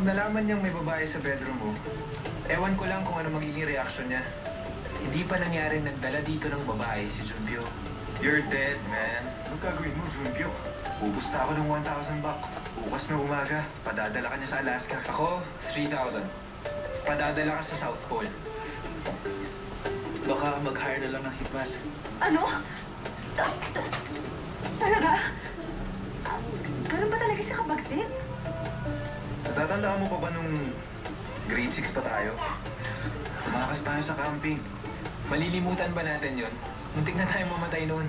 Kapag nalaman niyang may babae sa bedroom mo, ewan ko lang kung ano magiging reaksyon niya. Hindi pa nangyaring nagdala dito ng babae si Junpyo. You're dead, man. Anong gagawin mo, Junpyo? Pupusta ako ng $1,000. Bukas na umaga, padadala ka niya sa Alaska. Ako, 3,000. Padadala ka sa South Pole. Baka mag-hire na lang ng hitman. Ano? Talaga? Ganun ba talaga siya kabagsit? Natatandaan mo pa ba nung grade 6 pa tayo? Tumakas tayo sa camping. Malilimutan ba natin yun? Muntik na tayo mamatay noon.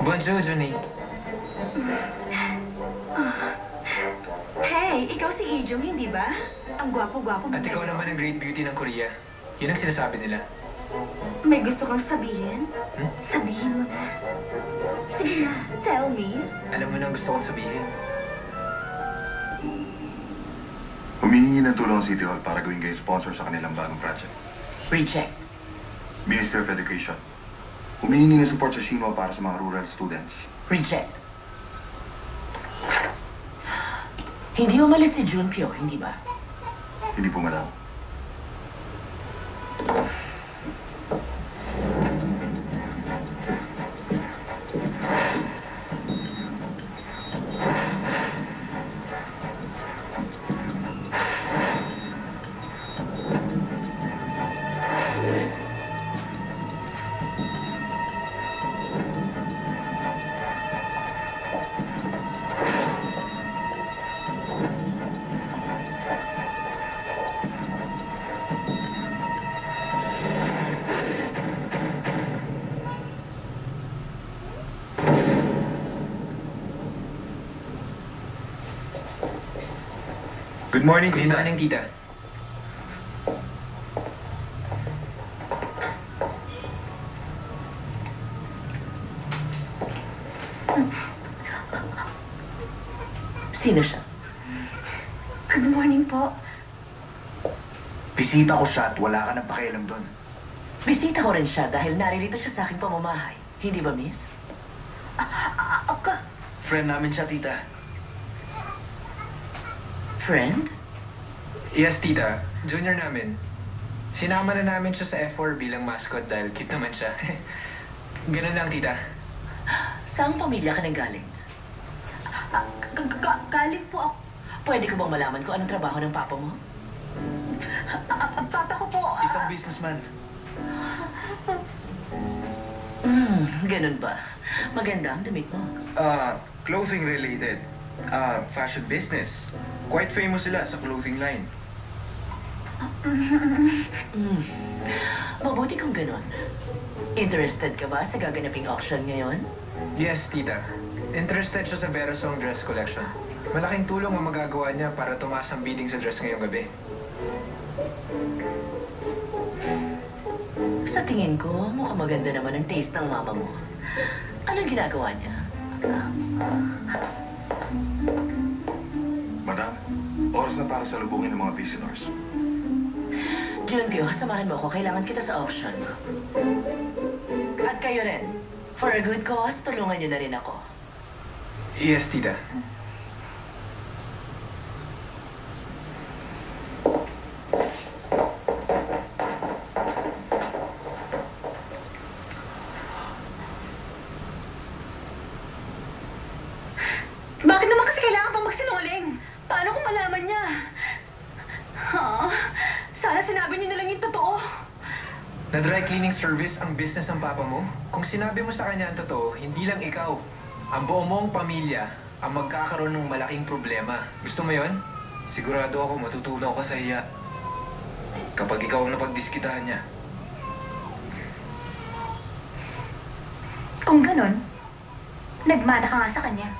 Bonjour, Junie. Hey, ikaw si Ijong, hindi ba? Ang gwapo-gwapo mo. At ikaw naman ang great beauty ng Korea. Yun ang sinasabi nila. May gusto kang sabihin? Hmm? Sabihin mo na. Sige na, tell me. Alam mo na ang gusto kong sabihin. Humihingi ng tulong ang City Hall para gawin kayo sponsor sa kanilang bagong project. Reject. Minister of Education. Humihingi ng support sa Shinwa para sa mga rural students. Reject. Hindi umalis si Junpyo, hindi ba? Hindi po, madam. Good morning, Good tita. morning, tita. Sino siya? Good morning po. Bisita ko siya at wala ka nang pakialam doon. Bisita ko rin siya dahil naririto siya sa aking pamamahay. Hindi ba, miss? Friend namin siya, tita. Friend? Yes, tita. Junior namin. Sinama na namin siya sa F4 bilang mascot dahil cute naman siya. Ganun lang, tita. Saang pamilya ka nang galing? Galing po ako. Pwede ko bang malaman kung anong trabaho ng papa mo? Papa ko po. Isang businessman. Ganun ba? Maganda ang damit mo. Clothing related. Fashion business. Quite famous sila sa clothing line. Mabuti kung ganun. Interested ka ba sa gaganaping auction ngayon? Yes, tita. Interested siya sa Verasong dress collection. Malaking tulong ang magagawa niya para tumaas ang bidding sa dress ngayong gabi. Sa tingin ko, mukhang maganda naman ang taste ng mama mo. Anong ginagawa niya? Madam, oras na para sa lubungin ng mga visitors. Junpyo, samahan mo ako. Kailangan kita sa auction. At kayo rin. For a good cause, tulungan niyo na rin ako. Yes, tita. Bakit naman kasi kailangan pang magsinungaling? Paano kung malaman niya? Ha? Sana sinabi niyo na lang yung totoo. Na dry cleaning service ang business ng papa mo? Kung sinabi mo sa kanya ang totoo, hindi lang ikaw. Ang buo mong pamilya ang magkakaroon ng malaking problema. Gusto mo yon? Sigurado ako matutunaw ka sa iya. Kapag ikaw ang napagdiskitahan niya. Kung ganon, nagmana ka nga sa kanya.